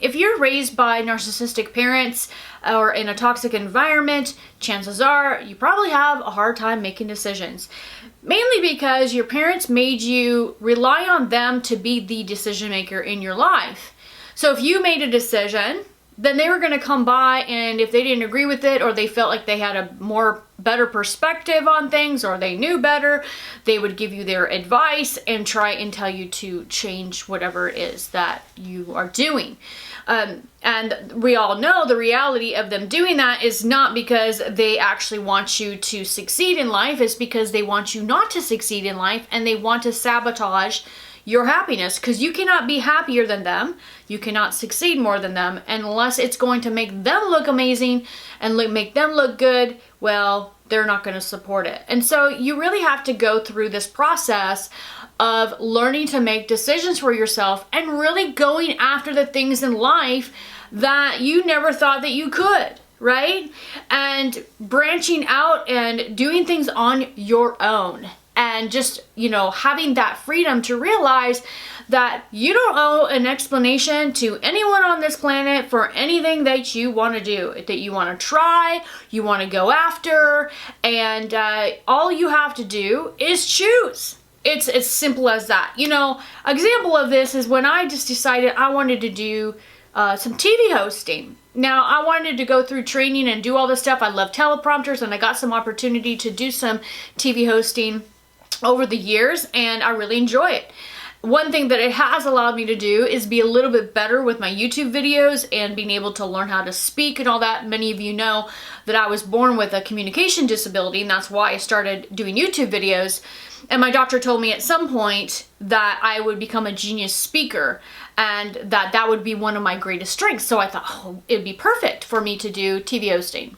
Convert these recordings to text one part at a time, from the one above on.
If you're raised by narcissistic parents or in a toxic environment, chances are you probably have a hard time making decisions. Mainly because your parents made you rely on them to be the decision maker in your life. So if you made a decision, then they were going to come by, and if they didn't agree with it, or they felt like they had a better perspective on things, or they knew better, they would give you their advice and try and tell you to change whatever it is that you are doing. And we all know the reality of them doing that is not because they actually want you to succeed in life. It's because they want you not to succeed in life, and they want to sabotage your happiness, because you cannot be happier than them. You cannot succeed more than them unless it's going to make them look amazing and make them look good. Well, they're not going to support it. And so you really have to go through this process of learning to make decisions for yourself and really going after the things in life that you never thought that you could, right? And branching out and doing things on your own. And just, having that freedom to realize that you don't owe an explanation to anyone on this planet for anything that you want to do, that you want to try, you want to go after, and all you have to do is choose. It's as simple as that. Example of this is when I just decided I wanted to do some TV hosting. Now, I wanted to go through training and do all this stuff. I love teleprompters, and I got some opportunity to do some TV hosting over the years, and I really enjoy it. One thing that it has allowed me to do is be a little bit better with my YouTube videos and being able to learn how to speak and all that. Many of you know that I was born with a communication disability, and that's why I started doing YouTube videos. And my doctor told me at some point that I would become a genius speaker, and that would be one of my greatest strengths. So I thought, it'd be perfect for me to do TV hosting.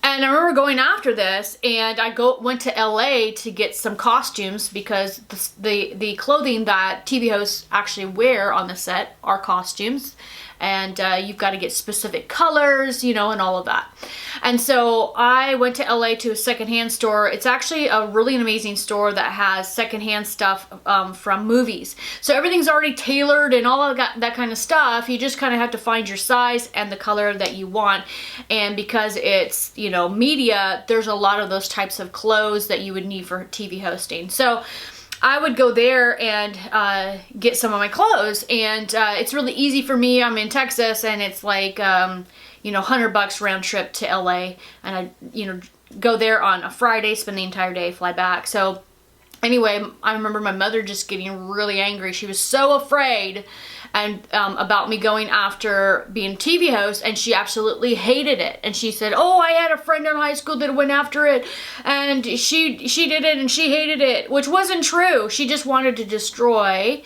And I remember going after this, and I went to LA to get some costumes, because the clothing that TV hosts actually wear on the set are costumes, and you've got to get specific colors, and all of that. And so I went to LA to a secondhand store. It's actually a really amazing store that has secondhand stuff from movies. So everything's already tailored and all of that kind of stuff. You just kind of have to find your size and the color that you want. And because it's, media, there's a lot of those types of clothes that you would need for TV hosting. So I would go there and get some of my clothes, and it's really easy for me. I'm in Texas, and it's like, $100 round trip to LA, and I, go there on a Friday, spend the entire day, fly back. So anyway, I remember my mother just getting really angry. She was so afraid about me going after being a TV host, and she absolutely hated it. And she said, I had a friend in high school that went after it, and she did it, and she hated it, which wasn't true. She just wanted to destroy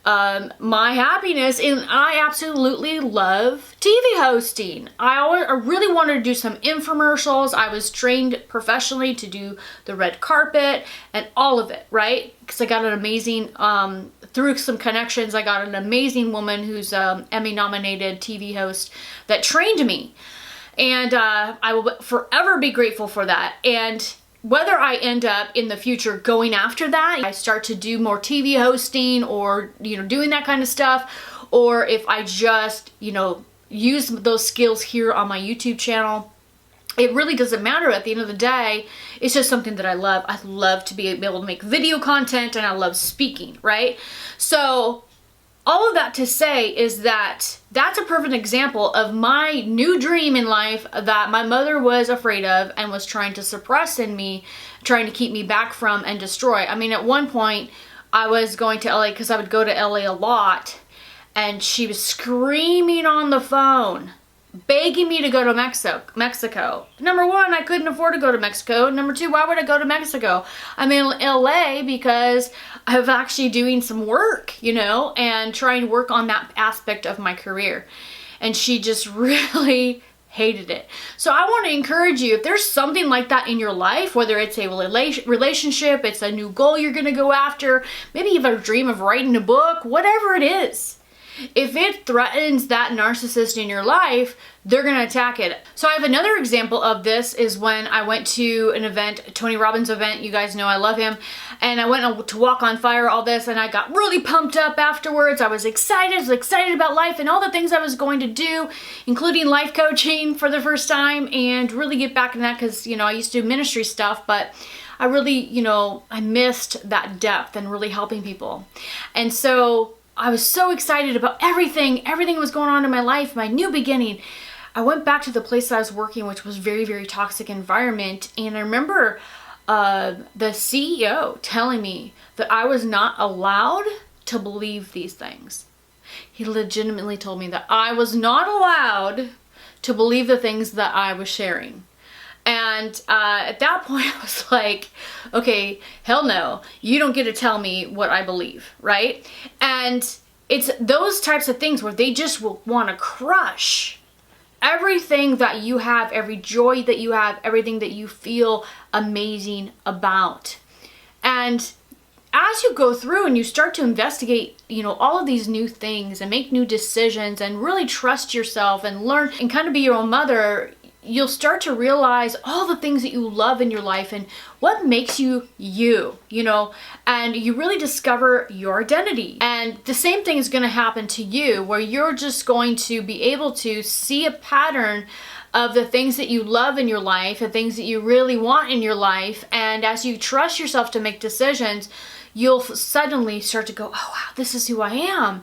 my happiness, and I absolutely love TV hosting. I really wanted to do some infomercials. I was trained professionally to do the red carpet and all of it, right? Because I got an amazing, through some connections, I got an amazing woman who's an Emmy-nominated TV host that trained me. And I will forever be grateful for that. And whether I end up in the future going after that, I start to do more TV hosting or, doing that kind of stuff, or if I just, use those skills here on my YouTube channel, it really doesn't matter. At the end of the day, it's just something that I love. I love to be able to make video content, and I love speaking, right? So all of that to say is that that's a perfect example of my new dream in life that my mother was afraid of and was trying to suppress in me, trying to keep me back from and destroy. I mean, at one point, I was going to LA because I would go to LA a lot, and she was screaming on the phone, begging me to go to Mexico. Number one, I couldn't afford to go to Mexico. Number two, why would I go to Mexico? I'm in LA because I'm actually doing some work, and trying to work on that aspect of my career. And she just really hated it. So I want to encourage you, if there's something like that in your life, whether it's a relationship, it's a new goal you're going to go after, maybe you have a dream of writing a book, whatever it is, If it threatens that narcissist in your life, they're going to attack it. So I have another example of this is when I went to an event, a Tony Robbins event. You guys know I love him. And I went to Walk on Fire, all this, and I got really pumped up afterwards. I was excited about life and all the things I was going to do, including life coaching for the first time, and really get back in that because, I used to do ministry stuff, but I really, I missed that depth and really helping people. And so I was so excited about everything was going on in my life, my new beginning. I went back to the place I was working, which was very, very toxic environment. And I remember the CEO telling me that I was not allowed to believe these things. He legitimately told me that I was not allowed to believe the things that I was sharing. And at that point, I was like, okay, hell no, you don't get to tell me what I believe, right? And it's those types of things where they just will want to crush everything that you have, every joy that you have, everything that you feel amazing about. And as you go through and you start to investigate, all of these new things and make new decisions and really trust yourself and learn and kind of be your own mother, you'll start to realize all the things that you love in your life and what makes you you, and you really discover your identity. And the same thing is going to happen to you, where you're just going to be able to see a pattern of the things that you love in your life, the things that you really want in your life. And as you trust yourself to make decisions, you'll suddenly start to go, oh wow, this is who I am.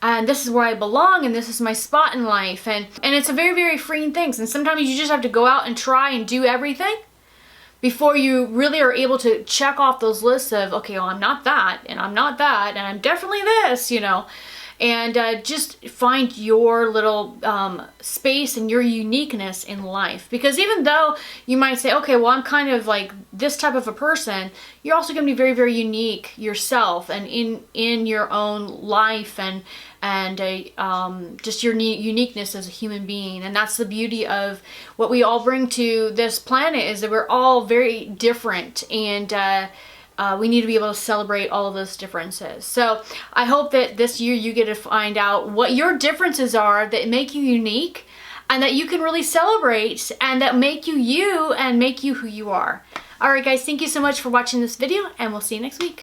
And this is where I belong, and this is my spot in life. And it's a very, very freeing thing. And sometimes you just have to go out and try and do everything before you really are able to check off those lists of, okay, well, I'm not that, and I'm not that, and I'm definitely this, and just find your little space and your uniqueness in life. Because even though you might say, okay, well, I'm kind of like this type of a person, you're also going to be very, very unique yourself and in your own life and just your uniqueness as a human being. And that's the beauty of what we all bring to this planet, is that we're all very different, and we need to be able to celebrate all of those differences. So I hope that this year you get to find out what your differences are that make you unique, and that you can really celebrate, and that make you you and make you who you are. All right, guys, thank you so much for watching this video, and we'll see you next week.